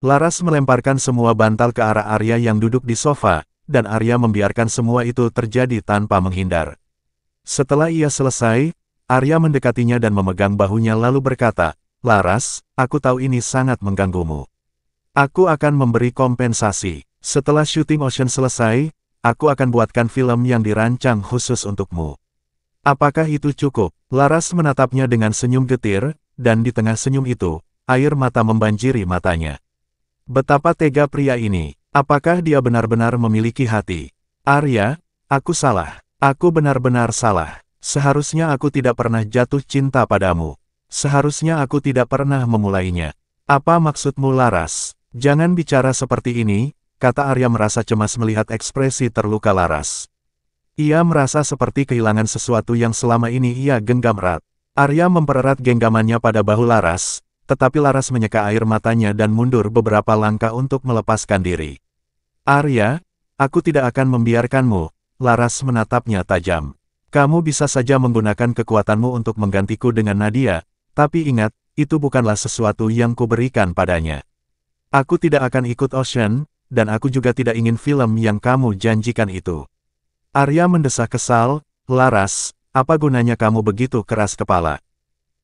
Laras melemparkan semua bantal ke arah Arya yang duduk di sofa, dan Arya membiarkan semua itu terjadi tanpa menghindar. Setelah ia selesai, Arya mendekatinya dan memegang bahunya lalu berkata, "Laras, aku tahu ini sangat mengganggumu. Aku akan memberi kompensasi. Setelah syuting Ocean selesai, aku akan buatkan film yang dirancang khusus untukmu. Apakah itu cukup?" Laras menatapnya dengan senyum getir, dan di tengah senyum itu, air mata membanjiri matanya. Betapa tega pria ini. Apakah dia benar-benar memiliki hati? "Arya, aku salah. Aku benar-benar salah. Seharusnya aku tidak pernah jatuh cinta padamu. Seharusnya aku tidak pernah memulainya." "Apa maksudmu, Laras? Jangan bicara seperti ini," kata Arya merasa cemas melihat ekspresi terluka Laras. Ia merasa seperti kehilangan sesuatu yang selama ini ia genggam erat. Arya mempererat genggamannya pada bahu Laras, tetapi Laras menyeka air matanya dan mundur beberapa langkah untuk melepaskan diri. "Arya, aku tidak akan membiarkanmu." Laras menatapnya tajam. "Kamu bisa saja menggunakan kekuatanmu untuk menggantiku dengan Nadia, tapi ingat, itu bukanlah sesuatu yang kuberikan padanya. Aku tidak akan ikut Ocean, dan aku juga tidak ingin film yang kamu janjikan itu." Arya mendesah kesal, "Laras, apa gunanya kamu begitu keras kepala?"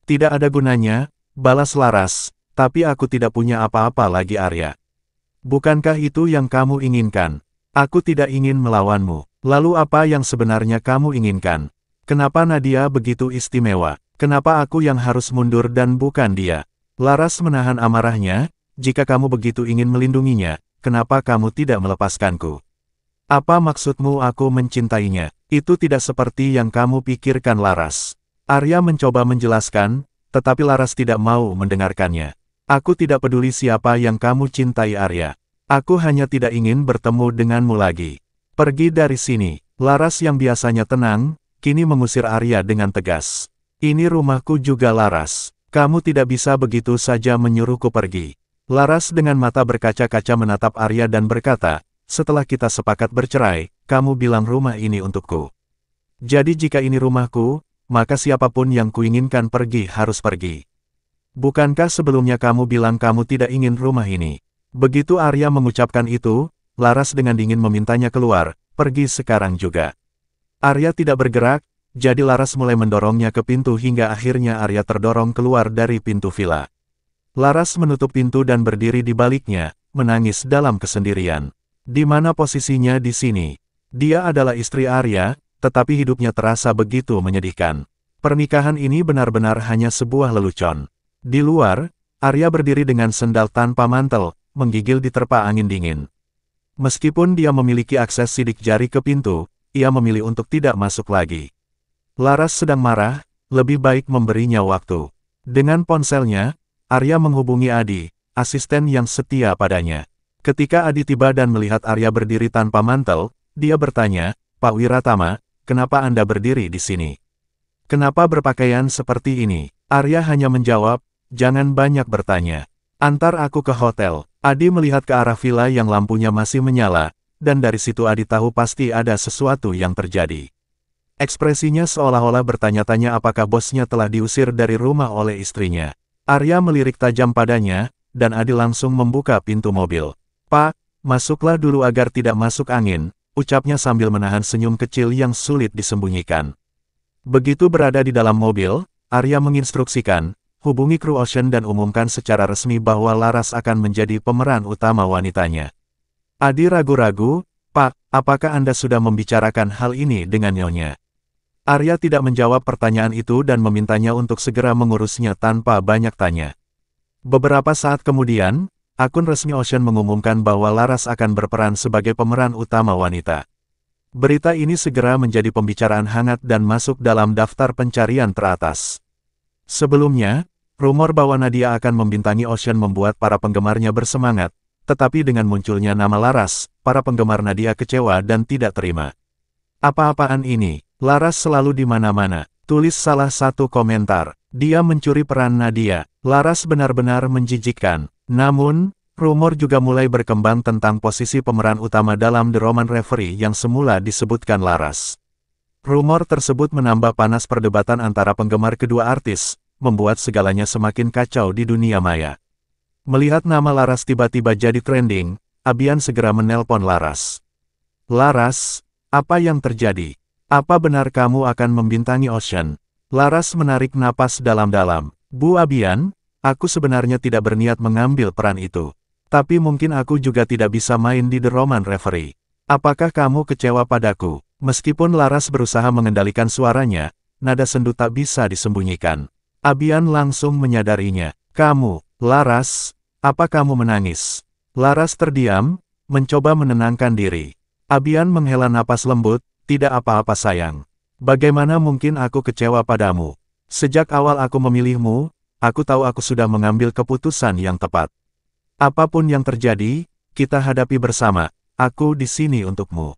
"Tidak ada gunanya," balas Laras, "tapi aku tidak punya apa-apa lagi Arya." "Bukankah itu yang kamu inginkan? Aku tidak ingin melawanmu. Lalu apa yang sebenarnya kamu inginkan? Kenapa Nadia begitu istimewa? Kenapa aku yang harus mundur dan bukan dia?" Laras menahan amarahnya, "Jika kamu begitu ingin melindunginya, kenapa kamu tidak melepaskanku? Apa maksudmu aku mencintainya? Itu tidak seperti yang kamu pikirkan, Laras." Arya mencoba menjelaskan, tetapi Laras tidak mau mendengarkannya. "Aku tidak peduli siapa yang kamu cintai, Arya. Aku hanya tidak ingin bertemu denganmu lagi. Pergi dari sini." Laras yang biasanya tenang, kini mengusir Arya dengan tegas. "Ini rumahku juga, Laras. Kamu tidak bisa begitu saja menyuruhku pergi." Laras dengan mata berkaca-kaca menatap Arya dan berkata, "Setelah kita sepakat bercerai, kamu bilang rumah ini untukku. Jadi jika ini rumahku, maka siapapun yang kuinginkan pergi harus pergi. Bukankah sebelumnya kamu bilang kamu tidak ingin rumah ini?" Begitu Arya mengucapkan itu, Laras dengan dingin memintanya keluar, "Pergi sekarang juga." Arya tidak bergerak, jadi Laras mulai mendorongnya ke pintu hingga akhirnya Arya terdorong keluar dari pintu villa. Laras menutup pintu dan berdiri di baliknya, menangis dalam kesendirian. Di mana posisinya di sini? Dia adalah istri Arya, tetapi hidupnya terasa begitu menyedihkan. Pernikahan ini benar-benar hanya sebuah lelucon. Di luar, Arya berdiri dengan sendal tanpa mantel, menggigil diterpa angin dingin. Meskipun dia memiliki akses sidik jari ke pintu, ia memilih untuk tidak masuk lagi. Laras sedang marah, lebih baik memberinya waktu. Dengan ponselnya, Arya menghubungi Adi, asisten yang setia padanya. Ketika Adi tiba dan melihat Arya berdiri tanpa mantel, dia bertanya, "Pak Wiratama, kenapa Anda berdiri di sini? Kenapa berpakaian seperti ini?" Arya hanya menjawab, "Jangan banyak bertanya. Antar aku ke hotel." Adi melihat ke arah villa yang lampunya masih menyala, dan dari situ Adi tahu pasti ada sesuatu yang terjadi. Ekspresinya seolah-olah bertanya-tanya apakah bosnya telah diusir dari rumah oleh istrinya. Arya melirik tajam padanya, dan Adi langsung membuka pintu mobil. "Pak, masuklah dulu agar tidak masuk angin," ucapnya sambil menahan senyum kecil yang sulit disembunyikan. Begitu berada di dalam mobil, Arya menginstruksikan, "Hubungi kru Ocean dan umumkan secara resmi bahwa Laras akan menjadi pemeran utama wanitanya." Adi ragu-ragu, "Pak, apakah Anda sudah membicarakan hal ini dengan Nyonya?" Arya tidak menjawab pertanyaan itu dan memintanya untuk segera mengurusnya tanpa banyak tanya. Beberapa saat kemudian, akun resmi Ocean mengumumkan bahwa Laras akan berperan sebagai pemeran utama wanita. Berita ini segera menjadi pembicaraan hangat dan masuk dalam daftar pencarian teratas. Sebelumnya, rumor bahwa Nadia akan membintangi Ocean membuat para penggemarnya bersemangat, tetapi dengan munculnya nama Laras, para penggemar Nadia kecewa dan tidak terima. "Apa-apaan ini? Laras selalu di mana-mana," tulis salah satu komentar. "Dia mencuri peran Nadia. Laras benar-benar menjijikkan." Namun, rumor juga mulai berkembang tentang posisi pemeran utama dalam The Roman Reverie yang semula disebutkan Laras. Rumor tersebut menambah panas perdebatan antara penggemar kedua artis, membuat segalanya semakin kacau di dunia maya. Melihat nama Laras tiba-tiba jadi trending, Abian segera menelpon Laras. Laras, apa yang terjadi? Apa benar kamu akan membintangi Ocean? Laras menarik napas dalam-dalam. Bu Abian, aku sebenarnya tidak berniat mengambil peran itu. Tapi mungkin aku juga tidak bisa main di The Roman Referee. Apakah kamu kecewa padaku? Meskipun Laras berusaha mengendalikan suaranya, nada sendu tak bisa disembunyikan. Abian langsung menyadarinya. Kamu, Laras, apa kamu menangis? Laras terdiam, mencoba menenangkan diri. Abian menghela napas lembut, tidak apa-apa sayang. Bagaimana mungkin aku kecewa padamu? Sejak awal aku memilihmu, aku tahu aku sudah mengambil keputusan yang tepat. Apapun yang terjadi, kita hadapi bersama, aku di sini untukmu.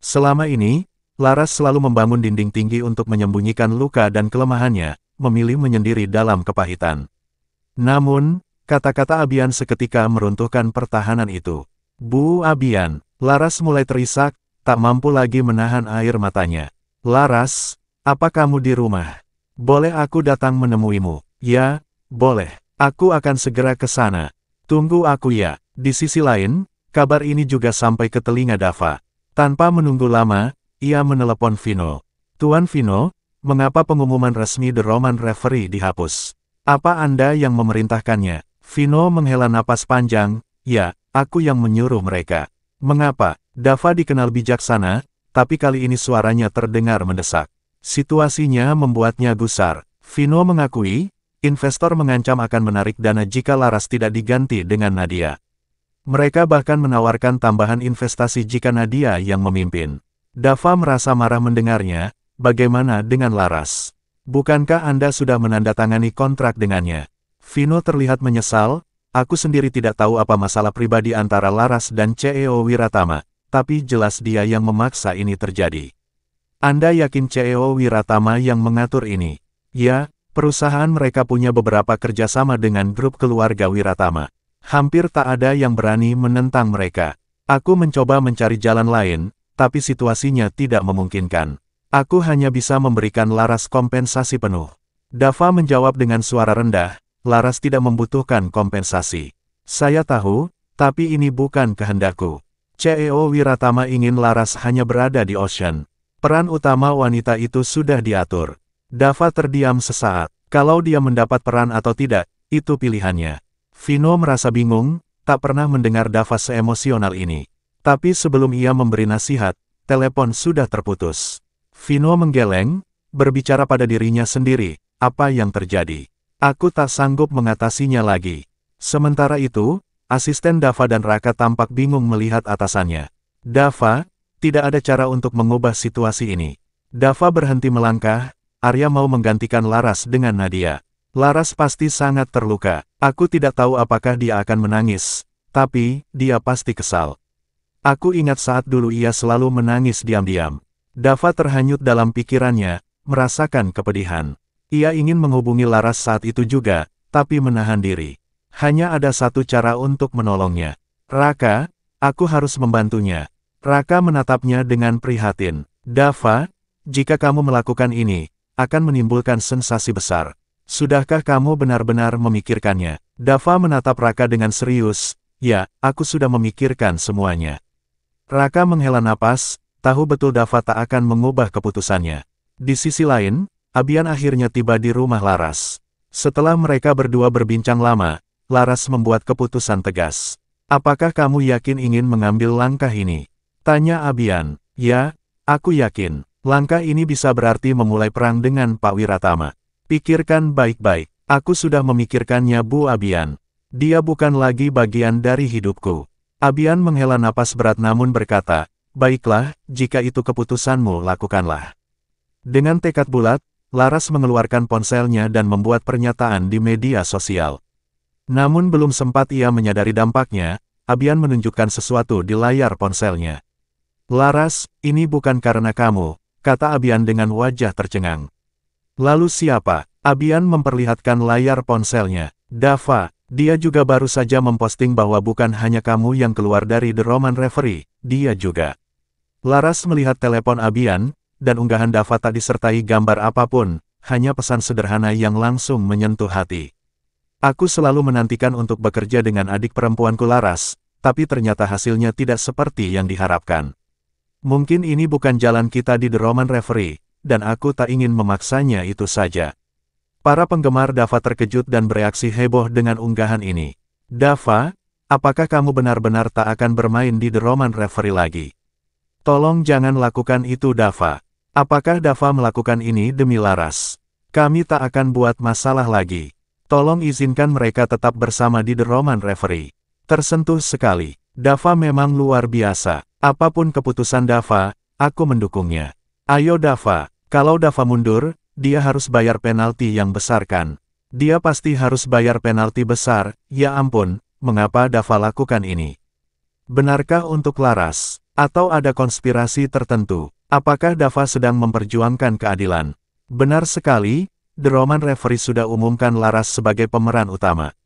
Selama ini, Laras selalu membangun dinding tinggi untuk menyembunyikan luka dan kelemahannya, memilih menyendiri dalam kepahitan. Namun, kata-kata Abian seketika meruntuhkan pertahanan itu. Bu Abian, Laras mulai terisak, tak mampu lagi menahan air matanya. Laras, apa kamu di rumah? Boleh aku datang menemuimu? Ya, boleh. Aku akan segera ke sana. Tunggu aku ya. Di sisi lain, kabar ini juga sampai ke telinga Dava. Tanpa menunggu lama, ia menelepon Vino. Tuan Vino, mengapa pengumuman resmi The Roman Referee dihapus? Apa Anda yang memerintahkannya? Vino menghela napas panjang, ya, aku yang menyuruh mereka. Mengapa? Dava dikenal bijaksana, tapi kali ini suaranya terdengar mendesak. Situasinya membuatnya gusar. Vino mengakui, investor mengancam akan menarik dana jika Laras tidak diganti dengan Nadia. Mereka bahkan menawarkan tambahan investasi jika Nadia yang memimpin. Dava merasa marah mendengarnya, bagaimana dengan Laras? Bukankah Anda sudah menandatangani kontrak dengannya? Vino terlihat menyesal, aku sendiri tidak tahu apa masalah pribadi antara Laras dan CEO Wiratama, tapi jelas dia yang memaksa ini terjadi. Anda yakin CEO Wiratama yang mengatur ini? Ya, perusahaan mereka punya beberapa kerjasama dengan grup keluarga Wiratama. Hampir tak ada yang berani menentang mereka. Aku mencoba mencari jalan lain, tapi situasinya tidak memungkinkan. Aku hanya bisa memberikan Laras kompensasi penuh. Dava menjawab dengan suara rendah, Laras tidak membutuhkan kompensasi. Saya tahu, tapi ini bukan kehendakku. CEO Wiratama ingin Laras hanya berada di Ocean. Peran utama wanita itu sudah diatur. Dava terdiam sesaat. Kalau dia mendapat peran atau tidak, itu pilihannya. Vino merasa bingung, tak pernah mendengar Dava seemosional ini. Tapi sebelum ia memberi nasihat, telepon sudah terputus. Vino menggeleng, berbicara pada dirinya sendiri, apa yang terjadi? Aku tak sanggup mengatasinya lagi. Sementara itu, asisten Dava dan Raka tampak bingung melihat atasannya. Dava, tidak ada cara untuk mengubah situasi ini. Dava berhenti melangkah, Arya mau menggantikan Laras dengan Nadia. Laras pasti sangat terluka. Aku tidak tahu apakah dia akan menangis, tapi dia pasti kesal. Aku ingat saat dulu ia selalu menangis diam-diam. Dava terhanyut dalam pikirannya, merasakan kepedihan. Ia ingin menghubungi Laras saat itu juga, tapi menahan diri. Hanya ada satu cara untuk menolongnya. Raka, aku harus membantunya. Raka menatapnya dengan prihatin. Dava, jika kamu melakukan ini, akan menimbulkan sensasi besar. Sudahkah kamu benar-benar memikirkannya? Dava menatap Raka dengan serius. Ya, aku sudah memikirkan semuanya. Raka menghela napas, tahu betul Dava tak akan mengubah keputusannya. Di sisi lain, Abian akhirnya tiba di rumah Laras. Setelah mereka berdua berbincang lama, Laras membuat keputusan tegas. Apakah kamu yakin ingin mengambil langkah ini? Tanya Abian. Ya, aku yakin. Langkah ini bisa berarti memulai perang dengan Pak Wiratama. Pikirkan baik-baik. Aku sudah memikirkannya Bu Abian. Dia bukan lagi bagian dari hidupku. Abian menghela napas berat namun berkata, baiklah, jika itu keputusanmu lakukanlah. Dengan tekad bulat, Laras mengeluarkan ponselnya dan membuat pernyataan di media sosial. Namun belum sempat ia menyadari dampaknya, Abian menunjukkan sesuatu di layar ponselnya. Laras, ini bukan karena kamu, kata Abian dengan wajah tercengang. Lalu siapa? Abian memperlihatkan layar ponselnya. Dava, dia juga baru saja memposting bahwa bukan hanya kamu yang keluar dari The Roman Referee, dia juga. Laras melihat telepon Abian, dan unggahan Dava tak disertai gambar apapun, hanya pesan sederhana yang langsung menyentuh hati. Aku selalu menantikan untuk bekerja dengan adik perempuanku Laras, tapi ternyata hasilnya tidak seperti yang diharapkan. Mungkin ini bukan jalan kita di The Roman Referee, dan aku tak ingin memaksanya itu saja. Para penggemar Dava terkejut dan bereaksi heboh dengan unggahan ini. Dava, apakah kamu benar-benar tak akan bermain di The Roman Referee lagi? Tolong jangan lakukan itu Dava. Apakah Dava melakukan ini demi Laras? Kami tak akan buat masalah lagi. Tolong izinkan mereka tetap bersama di The Roman Referee. Tersentuh sekali. Dava memang luar biasa. Apapun keputusan Dava, aku mendukungnya. Ayo Dava, kalau Dava mundur, dia harus bayar penalti yang besar kan? Dia pasti harus bayar penalti besar, ya ampun, mengapa Dava lakukan ini? Benarkah untuk Laras? Atau ada konspirasi tertentu? Apakah Dava sedang memperjuangkan keadilan? Benar sekali, The Roman Referee sudah umumkan Laras sebagai pemeran utama.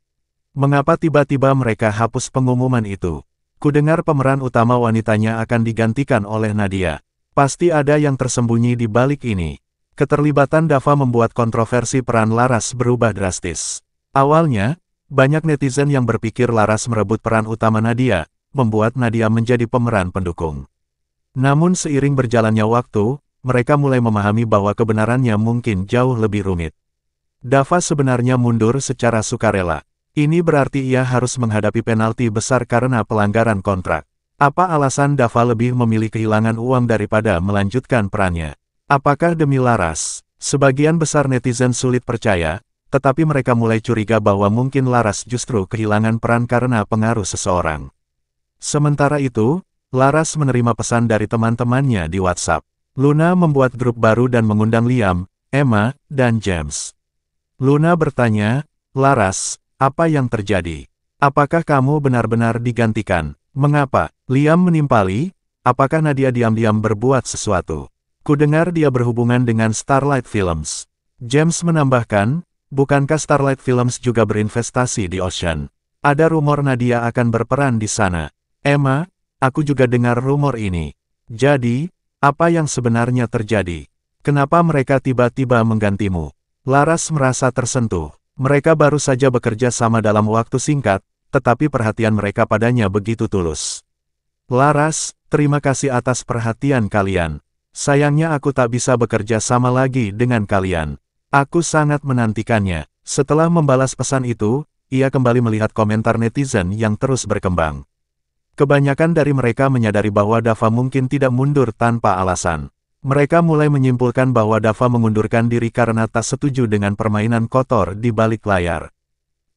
Mengapa tiba-tiba mereka hapus pengumuman itu? Kudengar pemeran utama wanitanya akan digantikan oleh Nadia. Pasti ada yang tersembunyi di balik ini. Keterlibatan Dava membuat kontroversi peran Laras berubah drastis. Awalnya, banyak netizen yang berpikir Laras merebut peran utama Nadia, membuat Nadia menjadi pemeran pendukung. Namun seiring berjalannya waktu, mereka mulai memahami bahwa kebenarannya mungkin jauh lebih rumit. Dava sebenarnya mundur secara sukarela. Ini berarti ia harus menghadapi penalti besar karena pelanggaran kontrak. Apa alasan Dava lebih memilih kehilangan uang daripada melanjutkan perannya? Apakah demi Laras? Sebagian besar netizen sulit percaya, tetapi mereka mulai curiga bahwa mungkin Laras justru kehilangan peran karena pengaruh seseorang. Sementara itu, Laras menerima pesan dari teman-temannya di WhatsApp. Luna membuat grup baru dan mengundang Liam, Emma, dan James. Luna bertanya, Laras, apa yang terjadi? Apakah kamu benar-benar digantikan? Mengapa? Liam menimpali, apakah Nadia diam-diam berbuat sesuatu? Kudengar dia berhubungan dengan Starlight Films. James menambahkan, bukankah Starlight Films juga berinvestasi di Ocean? Ada rumor Nadia akan berperan di sana. Emma, aku juga dengar rumor ini. Jadi, apa yang sebenarnya terjadi? Kenapa mereka tiba-tiba menggantimu? Laras merasa tersentuh. Mereka baru saja bekerja sama dalam waktu singkat, tetapi perhatian mereka padanya begitu tulus. Laras, terima kasih atas perhatian kalian. Sayangnya aku tak bisa bekerja sama lagi dengan kalian. Aku sangat menantikannya. Setelah membalas pesan itu, ia kembali melihat komentar netizen yang terus berkembang. Kebanyakan dari mereka menyadari bahwa Dava mungkin tidak mundur tanpa alasan. Mereka mulai menyimpulkan bahwa Dava mengundurkan diri karena tak setuju dengan permainan kotor di balik layar.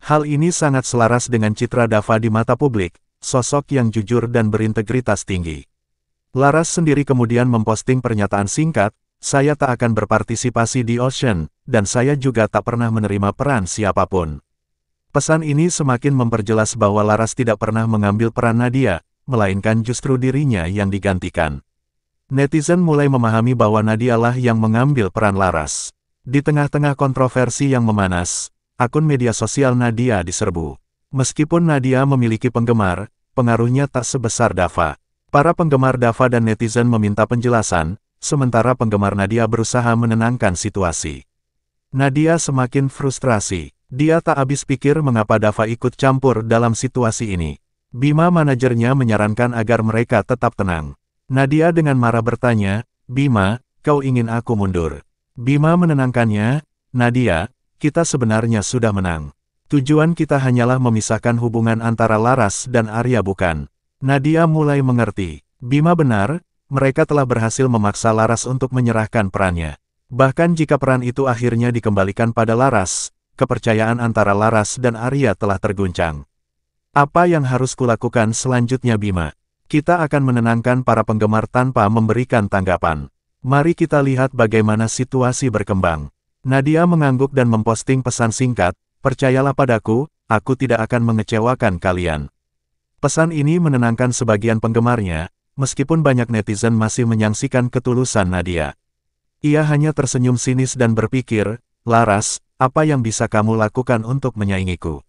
Hal ini sangat selaras dengan citra Dava di mata publik, sosok yang jujur dan berintegritas tinggi. Laras sendiri kemudian memposting pernyataan singkat, saya tak akan berpartisipasi di Ocean, dan saya juga tak pernah menerima peran siapapun. Pesan ini semakin memperjelas bahwa Laras tidak pernah mengambil peran Nadia, melainkan justru dirinya yang digantikan. Netizen mulai memahami bahwa Nadia lah yang mengambil peran Laras. Di tengah-tengah kontroversi yang memanas, akun media sosial Nadia diserbu. Meskipun Nadia memiliki penggemar, pengaruhnya tak sebesar Dava. Para penggemar Dava dan netizen meminta penjelasan, sementara penggemar Nadia berusaha menenangkan situasi. Nadia semakin frustrasi. Dia tak habis pikir mengapa Dava ikut campur dalam situasi ini. Bima manajernya menyarankan agar mereka tetap tenang. Nadia dengan marah bertanya, Bima, kau ingin aku mundur? Bima menenangkannya, Nadia, kita sebenarnya sudah menang. Tujuan kita hanyalah memisahkan hubungan antara Laras dan Arya bukan? Nadia mulai mengerti. Bima benar, mereka telah berhasil memaksa Laras untuk menyerahkan perannya. Bahkan jika peran itu akhirnya dikembalikan pada Laras, kepercayaan antara Laras dan Arya telah terguncang. Apa yang harus kulakukan selanjutnya Bima? Kita akan menenangkan para penggemar tanpa memberikan tanggapan. Mari kita lihat bagaimana situasi berkembang. Nadia mengangguk dan memposting pesan singkat, percayalah padaku, aku tidak akan mengecewakan kalian. Pesan ini menenangkan sebagian penggemarnya, meskipun banyak netizen masih menyaksikan ketulusan Nadia. Ia hanya tersenyum sinis dan berpikir, Laras, apa yang bisa kamu lakukan untuk menyaingiku?